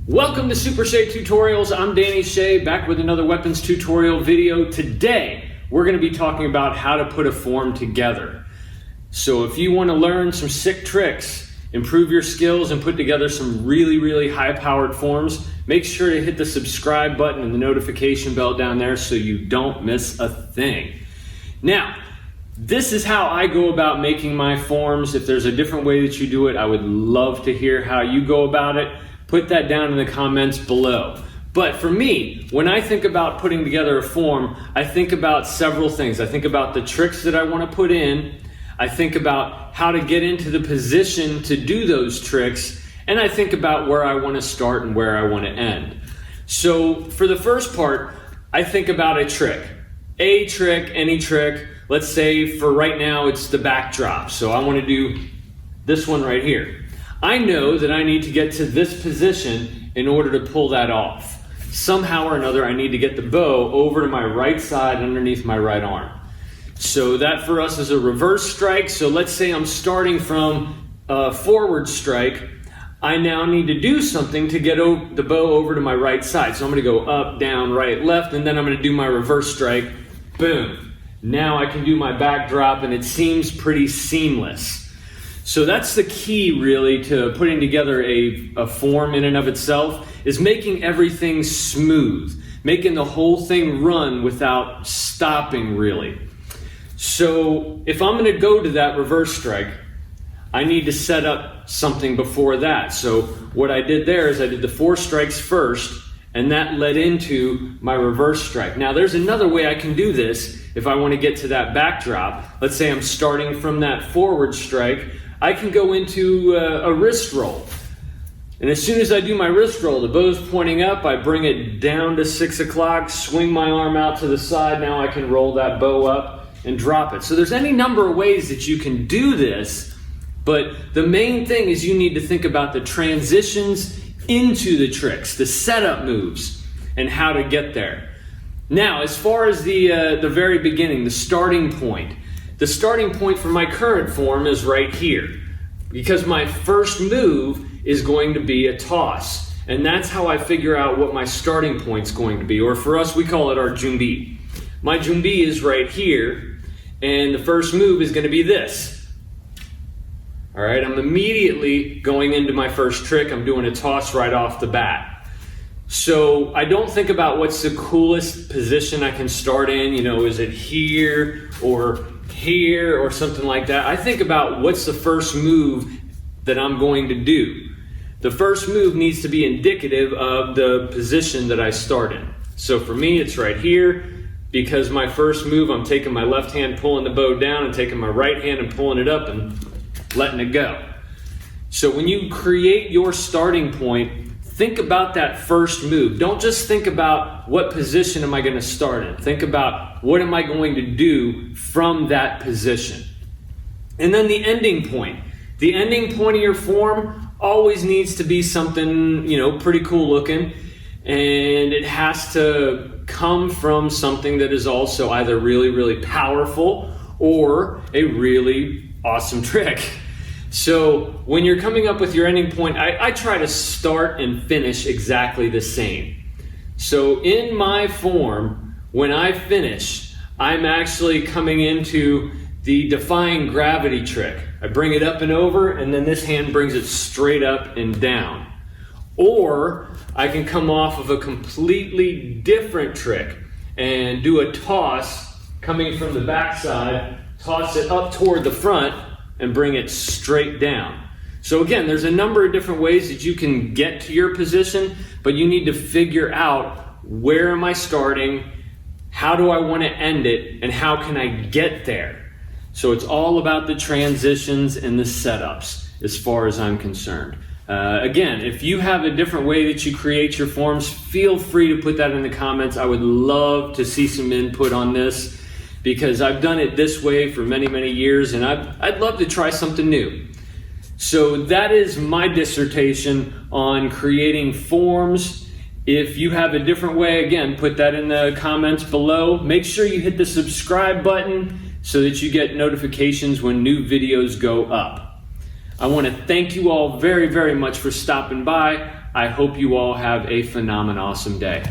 Welcome to Super Shea Tutorials. I'm Danny Shea, back with another weapons tutorial video. Today, we're going to be talking about how to put a form together. So if you want to learn some sick tricks, improve your skills, and put together some really high-powered forms, make sure to hit the subscribe button and the notification bell down there so you don't miss a thing. Now, this is how I go about making my forms. If there's a different way that you do it, I would love to hear how you go about it. Put that down in the comments below. But for me, when I think about putting together a form, I think about several things. I think about the tricks that I want to put in. I think about how to get into the position to do those tricks. And I think about where I want to start and where I want to end. So for the first part, I think about a trick. A trick, any trick. Let's say for right now, it's the backdrop. So I want to do this one right here. I know that I need to get to this position in order to pull that off. Somehow or another, I need to get the bow over to my right side underneath my right arm. So that for us is a reverse strike. So let's say I'm starting from a forward strike. I now need to do something to get the bow over to my right side. So I'm going to go up, down, right, left, and then I'm going to do my reverse strike. Boom. Now I can do my backdrop, and it seems pretty seamless. So that's the key really to putting together a form in and of itself, is making everything smooth, making the whole thing run without stopping really. So if I'm going to go to that reverse strike, I need to set up something before that. So what I did there is I did the 4 strikes first, and that led into my reverse strike. Now there's another way I can do this if I want to get to that backdrop. Let's say I'm starting from that forward strike. I can go into a wrist roll. And as soon as I do my wrist roll, the bow's pointing up, I bring it down to 6 o'clock, swing my arm out to the side. Now I can roll that bow up and drop it. So there's any number of ways that you can do this, but the main thing is you need to think about the transitions into the tricks, the setup moves, and how to get there. Now, as far as the very beginning, the starting point for my current form is right here, because my first move is going to be a toss, and that's how I figure out what my starting point's going to be, or for us, we call it our jumbi. My jumbi is right here, and the first move is going to be this. All right, I'm immediately going into my first trick. I'm doing a toss right off the bat. So I don't think about what's the coolest position I can start in. You know, is it here or something like that? I think about what's the first move that I'm going to do. The first move needs to be indicative of the position that I start in. So for me, it's right here. Because my first move, I'm taking my left hand, pulling the bow down, and taking my right hand and pulling it up and letting it go. So when you create your starting point, think about that first move. Don't just think about what position am I going to start in. Think about what am I going to do from that position. And then the ending point. The ending point of your form always needs to be something, pretty cool looking. And it has to come from something that is also either really powerful or a really awesome trick. So when you're coming up with your ending point, I try to start and finish exactly the same. So in my form, when I finish, I'm actually coming into the defying gravity trick. I bring it up and over, and then this hand brings it straight up and down. Or I can come off of a completely different trick and do a toss coming from the backside, toss it up toward the front, and bring it straight down. So again, there's a number of different ways that you can get to your position, but you need to figure out where am I starting, how do I want to end it, and how can I get there? So it's all about the transitions and the setups as far as I'm concerned. Again, if you have a different way that you create your forms, feel free to put that in the comments. I would love to see some input on this because I've done it this way for many years, and I'd love to try something new. So that is my dissertation on creating forms. If you have a different way, again, put that in the comments below. Make sure you hit the subscribe button so that you get notifications when new videos go up. I want to thank you all very, very much for stopping by. I hope you all have a phenomenal, awesome day.